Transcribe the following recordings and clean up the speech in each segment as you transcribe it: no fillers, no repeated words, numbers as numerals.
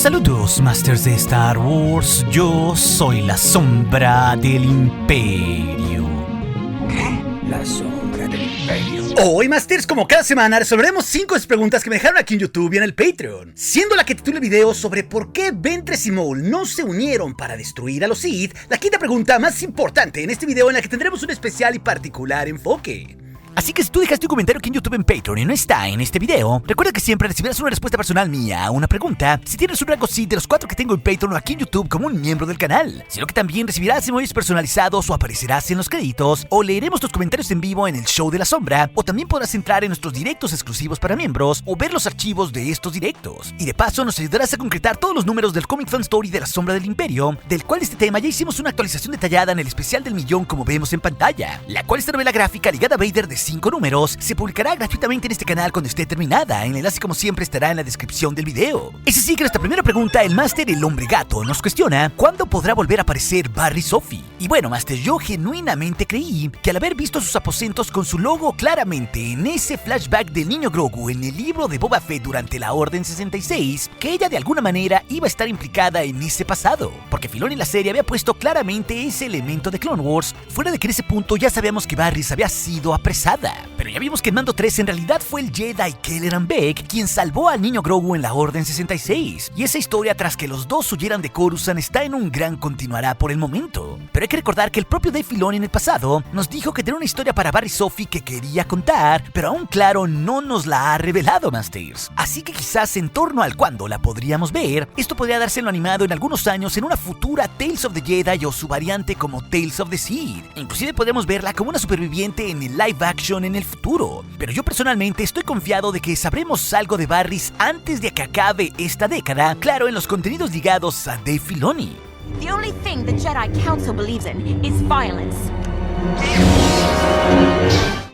Saludos, Masters de Star Wars. Yo soy la sombra del Imperio. ¿Qué? La sombra del Imperio. Hoy, Masters, como cada semana, resolveremos 5 preguntas que me dejaron aquí en YouTube y en el Patreon, siendo la que titula el video sobre por qué Ventress y Maul no se unieron para destruir a los Sith, la quinta pregunta más importante en este video, en la que tendremos un especial y particular enfoque. Así que si tú dejaste un comentario aquí en YouTube en Patreon y no está en este video, recuerda que siempre recibirás una respuesta personal mía a una pregunta si tienes un rango Sith de los 4 que tengo en Patreon o aquí en YouTube como un miembro del canal, sino que también recibirás emojis personalizados o aparecerás en los créditos, o leeremos tus comentarios en vivo en el show de la sombra, o también podrás entrar en nuestros directos exclusivos para miembros o ver los archivos de estos directos. Y de paso nos ayudarás a concretar todos los números del Comic Fan Story de la Sombra del Imperio, del cual este tema ya hicimos una actualización detallada en el especial del millón, como vemos en pantalla, la cual esta novela gráfica ligada a Vader de 5 números se publicará gratuitamente en este canal cuando esté terminada. El enlace, como siempre, estará en la descripción del video. Es así que nuestra primera pregunta, el Máster el Hombre Gato nos cuestiona ¿cuándo podrá volver a aparecer Barry Sophie? Y bueno, Máster, yo genuinamente creí que al haber visto sus aposentos con su logo claramente en ese flashback del niño Grogu en el libro de Boba Fett durante la Orden 66, que ella de alguna manera iba a estar implicada en ese pasado, porque Filoni en la serie había puesto claramente ese elemento de Clone Wars, fuera de que en ese punto ya sabíamos que Barriss había sido apresada. Pero ya vimos que en Mando 3 en realidad fue el Jedi Kelleran Beck quien salvó al niño Grogu en la Orden 66, y esa historia tras que los dos huyeran de Coruscant está en un gran continuará por el momento. Pero hay que recordar que el propio Dave Filoni en el pasado nos dijo que tenía una historia para Barry Sophie que quería contar, pero aún claro no nos la ha revelado, Masters. Así que quizás en torno al cuándo la podríamos ver, esto podría darse en lo animado en algunos años en una futura Tales of the Jedi o su variante como Tales of the Sith. Inclusive podemos verla como una superviviente en el live action en el futuro. Pero yo personalmente estoy confiado de que sabremos algo de Barriss antes de que acabe esta década, claro, en los contenidos ligados a Dave Filoni. The only thing the Jedi Council believes in is violence.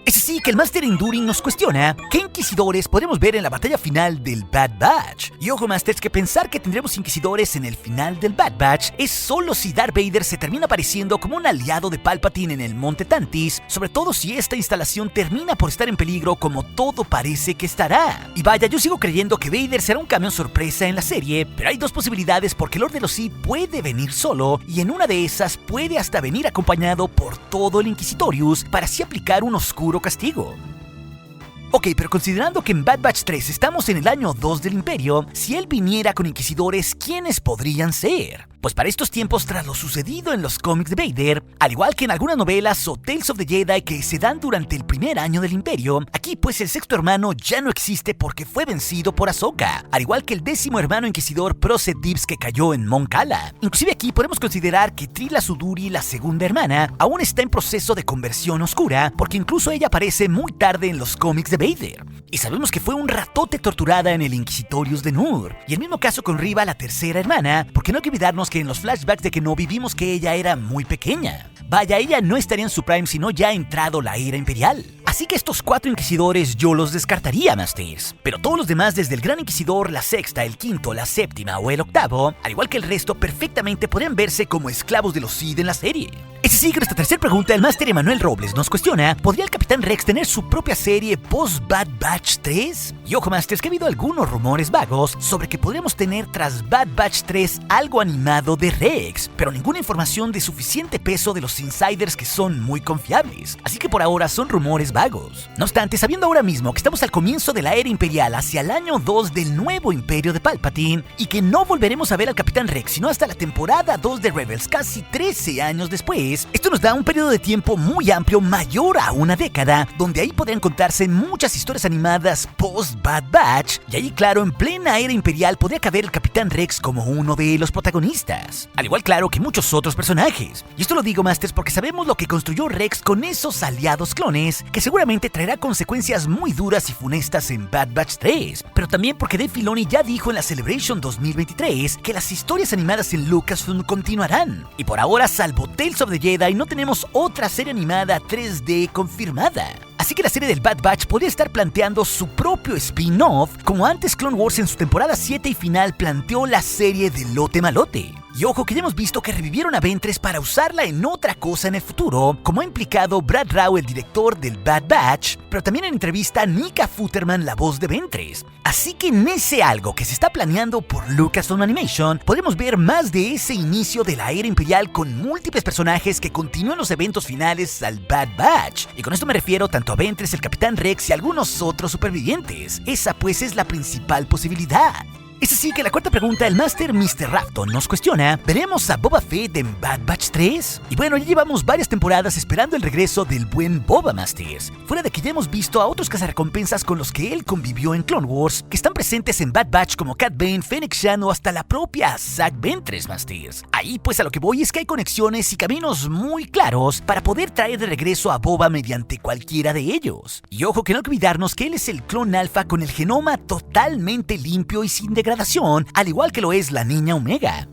Es así que el Master Enduring nos cuestiona ¿qué inquisidores podremos ver en la batalla final del Bad Batch? Y ojo, Masters, que pensar que tendremos inquisidores en el final del Bad Batch es solo si Darth Vader se termina apareciendo como un aliado de Palpatine en el Monte Tantis, sobre todo si esta instalación termina por estar en peligro como todo parece que estará. Y vaya, yo sigo creyendo que Vader será un camión sorpresa en la serie, pero hay dos posibilidades porque Lord de los Sith puede venir solo, y en una de esas puede hasta venir acompañado por todo el Inquisitorius para así aplicar un oscuro castigo. Ok, pero considerando que en Bad Batch 3 estamos en el año 2 del Imperio, si él viniera con inquisidores, ¿quiénes podrían ser? Pues para estos tiempos, tras lo sucedido en los cómics de Vader, al igual que en algunas novelas o Tales of the Jedi que se dan durante el primer año del Imperio, aquí pues el sexto hermano ya no existe porque fue vencido por Ahsoka, al igual que el 10º hermano inquisidor Procet Dips que cayó en Mon Cala. Inclusive aquí podemos considerar que Trilla Suduri, la segunda hermana, aún está en proceso de conversión oscura, porque incluso ella aparece muy tarde en los cómics de Vader. Y sabemos que fue un ratote torturada en el Inquisitorius de Nur. Y el mismo caso con Riva, la tercera hermana, porque no hay que olvidarnos que en los flashbacks de Kenobi vimos que ella era muy pequeña. Vaya, ella no estaría en su prime sino ya ha entrado la era imperial. Así que estos 4 inquisidores yo los descartaría, Masters. Pero todos los demás, desde el Gran Inquisidor, la sexta, el quinto, la séptima o el octavo, al igual que el resto, perfectamente podrían verse como esclavos de los Sith en la serie. Es así que nuestra tercera pregunta, el Máster Emanuel Robles nos cuestiona ¿podría el Capitán Rex tener su propia serie post-Bad Batch 3? Y ojo, Masters, que ha habido algunos rumores vagos sobre que podríamos tener tras Bad Batch 3 algo animado de Rex, pero ninguna información de suficiente peso de los insiders que son muy confiables. Así que por ahora son rumores vagos. No obstante, sabiendo ahora mismo que estamos al comienzo de la era imperial hacia el año 2 del nuevo imperio de Palpatine y que no volveremos a ver al Capitán Rex sino hasta la temporada 2 de Rebels casi 13 años después, esto nos da un periodo de tiempo muy amplio, mayor a una década, donde ahí podrían contarse muchas historias animadas post-Bad Batch, y ahí claro, en plena era imperial podría caber el Capitán Rex como uno de los protagonistas, al igual claro que muchos otros personajes. Y esto lo digo, Masters, porque sabemos lo que construyó Rex con esos aliados clones, que seguramente traerá consecuencias muy duras y funestas en Bad Batch 3, pero también porque Dave Filoni ya dijo en la Celebration 2023 que las historias animadas en Lucasfilm continuarán, y por ahora, salvo Tales of the Jedi, no tenemos otra serie animada 3D confirmada. Así que la serie del Bad Batch podría estar planteando su propio spin-off, como antes Clone Wars en su temporada 7 y final planteó la serie de Lote Malote. Y ojo que ya hemos visto que revivieron a Ventress para usarla en otra cosa en el futuro, como ha implicado Brad Rau, el director del Bad Batch, pero también en entrevista Nika Futterman, la voz de Ventress. Así que en ese algo que se está planeando por Lucasfilm Animation, podremos ver más de ese inicio de la era imperial con múltiples personajes que continúan los eventos finales al Bad Batch. Y con esto me refiero tanto a Ventress, el Capitán Rex y algunos otros supervivientes. Esa pues es la principal posibilidad. Es así que la cuarta pregunta, el Master Mr. Rafton nos cuestiona: ¿veremos a Boba Fett en Bad Batch 3? Y bueno, ya llevamos varias temporadas esperando el regreso del buen Boba, Masters. Fuera de que ya hemos visto a otros cazarrecompensas con los que él convivió en Clone Wars, que están presentes en Bad Batch como Cad Bane, Fennec Shand o hasta la propia Zach Ventress, Masters. Ahí pues a lo que voy es que hay conexiones y caminos muy claros para poder traer de regreso a Boba mediante cualquiera de ellos. Y ojo que no hay que olvidarnos que él es el clon alfa con el genoma totalmente limpio y sin degradación, al igual que lo es la niña Omega.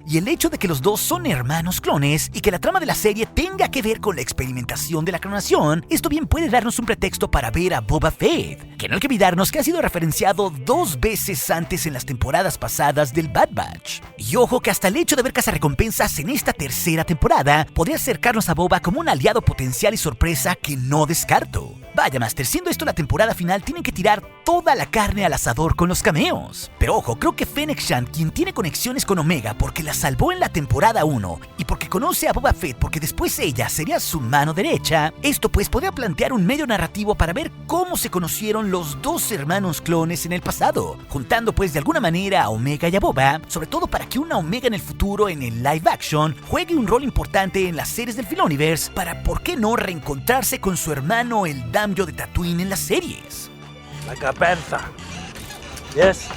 Y el hecho de que los dos son hermanos clones y que la trama de la serie tenga que ver con la experimentación de la clonación, esto bien puede darnos un pretexto para ver a Boba Fett, que no hay que olvidarnos que ha sido referenciado 2 veces antes en las temporadas pasadas del Bad Batch. Y ojo que hasta el hecho de ver cazarrecompensas en esta tercera temporada podría acercarnos a Boba como un aliado potencial y sorpresa que no descarto. Vaya, Master, siendo esto la temporada final, tienen que tirar toda la carne al asador con los cameos. Pero ojo, creo que Fennec Shand, quien tiene conexiones con Omega porque la salvó en la temporada 1 y porque conoce a Boba Fett porque después ella sería su mano derecha, esto pues podría plantear un medio narrativo para ver cómo se conocieron los 2 hermanos clones en el pasado, juntando pues de alguna manera a Omega y a Boba, sobre todo para que una Omega en el futuro en el live action juegue un rol importante en las series del Filoniverse para, ¿por qué no?, reencontrarse con su hermano el Damyo de Tatooine en las series. Like a panther. Yes.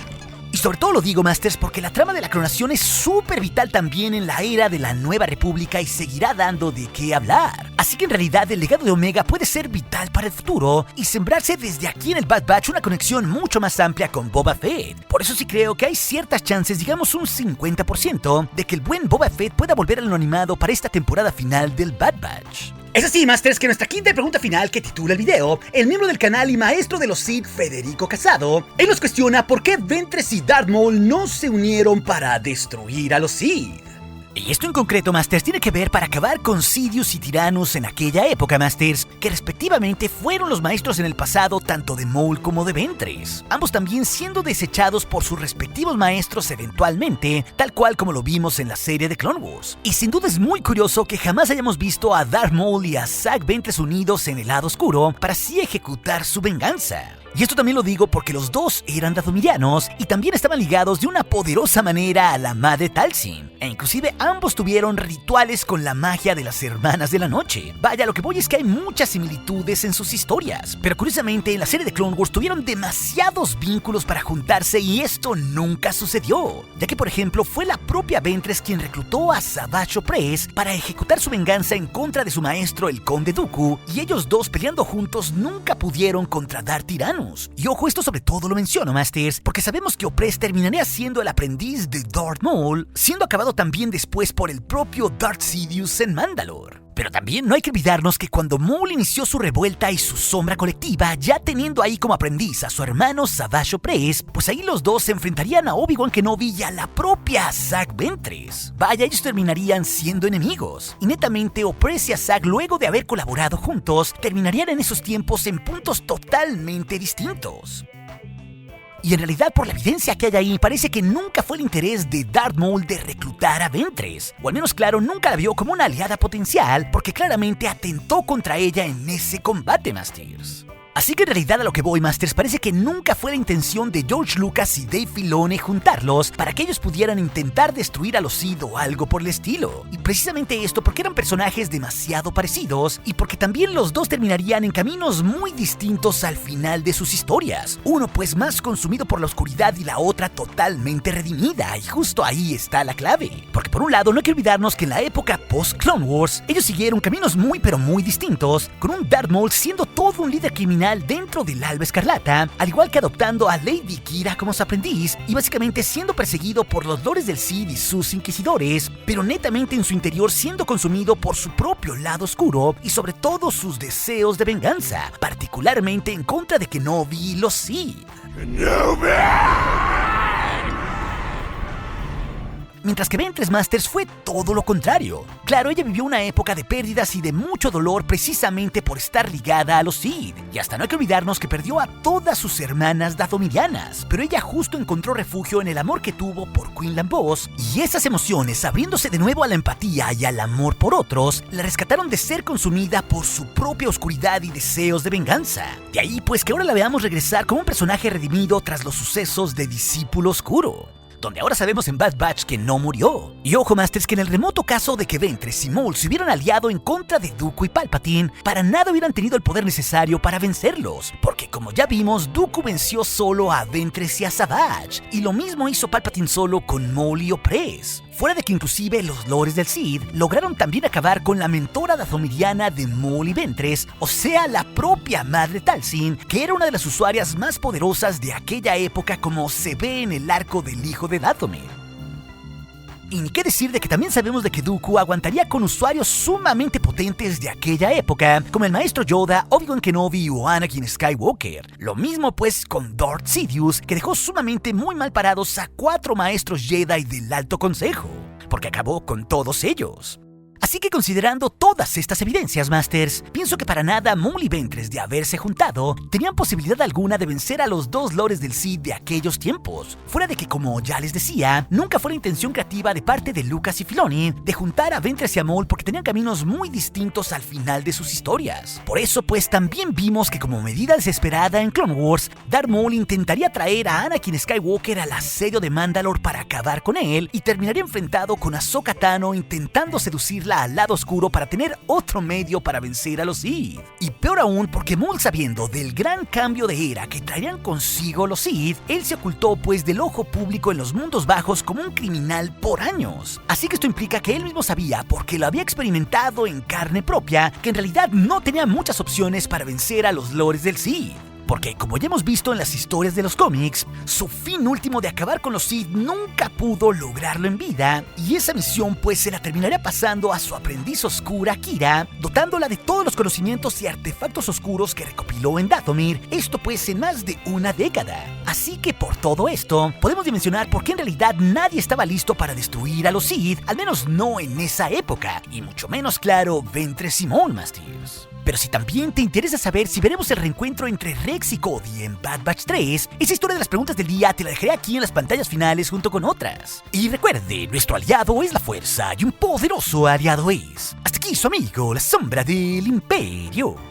Y sobre todo lo digo, Masters, porque la trama de la clonación es súper vital también en la era de la Nueva República y seguirá dando de qué hablar. Así que en realidad el legado de Omega puede ser vital para el futuro y sembrarse desde aquí en el Bad Batch una conexión mucho más amplia con Boba Fett. Por eso sí creo que hay ciertas chances, digamos un 50%, de que el buen Boba Fett pueda volver al anonimado para esta temporada final del Bad Batch. Es así, Masters, que nuestra quinta pregunta final que titula el video, el miembro del canal y maestro de los Sith, Federico Casado, él nos cuestiona por qué Ventress y Darth Maul no se unieron para destruir a los Sith. Y esto en concreto, Masters, tiene que ver para acabar con Sidious y Tyrannus en aquella época, Masters, que respectivamente fueron los maestros en el pasado tanto de Maul como de Ventress, ambos también siendo desechados por sus respectivos maestros eventualmente, tal cual como lo vimos en la serie de Clone Wars. Y sin duda es muy curioso que jamás hayamos visto a Darth Maul y a Zach Ventress unidos en el lado oscuro para así ejecutar su venganza. Y esto también lo digo porque los dos eran dathomirianos y también estaban ligados de una poderosa manera a la madre Talzin. E inclusive ambos tuvieron rituales con la magia de las Hermanas de la Noche. Vaya, lo que voy es que hay muchas similitudes en sus historias. Pero curiosamente en la serie de Clone Wars tuvieron demasiados vínculos para juntarse y esto nunca sucedió. Ya que por ejemplo fue la propia Ventress quien reclutó a Savage Opress para ejecutar su venganza en contra de su maestro el Conde Dooku. Y ellos dos peleando juntos nunca pudieron contra Darth Tyrannus. Y ojo, esto sobre todo lo menciono, Masters, porque sabemos que Opress terminaría siendo el aprendiz de Darth Maul, siendo acabado también después por el propio Darth Sidious en Mandalore. Pero también no hay que olvidarnos que cuando Maul inició su revuelta y su sombra colectiva, ya teniendo ahí como aprendiz a su hermano Savage Opress, pues ahí los dos se enfrentarían a Obi-Wan Kenobi y a la propia Zach Ventress. Vaya, ellos terminarían siendo enemigos. Y netamente Opress y Zach, luego de haber colaborado juntos, terminarían en esos tiempos en puntos totalmente distintos. Y en realidad, por la evidencia que hay ahí, parece que nunca fue el interés de Darth Maul de reclutar a Ventress. O al menos, claro, nunca la vio como una aliada potencial, porque claramente atentó contra ella en ese combate, Masters. Así que en realidad a lo que voy, Masters, parece que nunca fue la intención de George Lucas y Dave Filoni juntarlos para que ellos pudieran intentar destruir a los Sith o algo por el estilo. Y precisamente esto porque eran personajes demasiado parecidos y porque también los dos terminarían en caminos muy distintos al final de sus historias. Uno pues más consumido por la oscuridad y la otra totalmente redimida, y justo ahí está la clave. Porque por un lado no hay que olvidarnos que en la época post-Clone Wars ellos siguieron caminos muy pero muy distintos, con un Darth Maul siendo todo un líder criminal dentro del Alba Escarlata, al igual que adoptando a Lady Kira como su aprendiz y básicamente siendo perseguido por los lores del Sith y sus inquisidores, pero netamente en su interior siendo consumido por su propio lado oscuro y sobre todo sus deseos de venganza, particularmente en contra de Kenobi y los Sith. mientras que Ventress Masters fue todo lo contrario. Claro, ella vivió una época de pérdidas y de mucho dolor precisamente por estar ligada a los Sith, y hasta no hay que olvidarnos que perdió a todas sus hermanas dathomirianas, pero ella justo encontró refugio en el amor que tuvo por Quinlan Vos, y esas emociones, abriéndose de nuevo a la empatía y al amor por otros, la rescataron de ser consumida por su propia oscuridad y deseos de venganza. De ahí pues que ahora la veamos regresar como un personaje redimido tras los sucesos de Discípulo Oscuro, donde ahora sabemos en Bad Batch que no murió. Y ojo, Masters, que en el remoto caso de que Ventress y Maul se hubieran aliado en contra de Dooku y Palpatine, para nada hubieran tenido el poder necesario para vencerlos, porque como ya vimos, Dooku venció solo a Ventress y a Savage, y lo mismo hizo Palpatine solo con Maul y Opress. Fuera de que inclusive los lores del Sith lograron también acabar con la mentora dathomiriana de Maul y Ventress, o sea, la propia Madre Talzin, que era una de las usuarias más poderosas de aquella época, como se ve en el arco del hijo de Dathomir. Y ni qué decir de que también sabemos de que Dooku aguantaría con usuarios sumamente potentes de aquella época, como el maestro Yoda, Obi-Wan Kenobi o Anakin Skywalker. Lo mismo pues con Darth Sidious, que dejó sumamente muy mal parados a 4 maestros Jedi del Alto Consejo, porque acabó con todos ellos. Así que considerando todas estas evidencias, Masters, pienso que para nada Maul y Ventress, de haberse juntado, tenían posibilidad alguna de vencer a los 2 lores del Sith de aquellos tiempos. Fuera de que, como ya les decía, nunca fue la intención creativa de parte de Lucas y Filoni de juntar a Ventress y a Maul, porque tenían caminos muy distintos al final de sus historias. Por eso pues también vimos que como medida desesperada en Clone Wars, Darth Maul intentaría traer a Anakin Skywalker al asedio de Mandalore para acabar con él, y terminaría enfrentado con Ahsoka Tano intentando seducirla al lado oscuro para tener otro medio para vencer a los Sith. Y peor aún, porque Maul, sabiendo del gran cambio de era que traerían consigo los Sith, él se ocultó pues del ojo público en los mundos bajos como un criminal por años. Así que esto implica que él mismo sabía, porque lo había experimentado en carne propia, que en realidad no tenía muchas opciones para vencer a los lores del Sith. Porque, como ya hemos visto en las historias de los cómics, su fin último de acabar con los Sith nunca pudo lograrlo en vida, y esa misión pues se la terminaría pasando a su aprendiz oscura Kira, dotándola de todos los conocimientos y artefactos oscuros que recopiló en Dathomir, esto pues en más de una década. Así que por todo esto, podemos dimensionar por qué en realidad nadie estaba listo para destruir a los Sith, al menos no en esa época, y mucho menos, claro, Ventress y Maul, Masters. Pero si también te interesa saber si veremos el reencuentro entre Rex y Cody en Bad Batch 3, esa historia de las preguntas del día te la dejaré aquí en las pantallas finales junto con otras. Y recuerde, nuestro aliado es la fuerza y un poderoso aliado es. Hasta aquí su amigo, la sombra del imperio.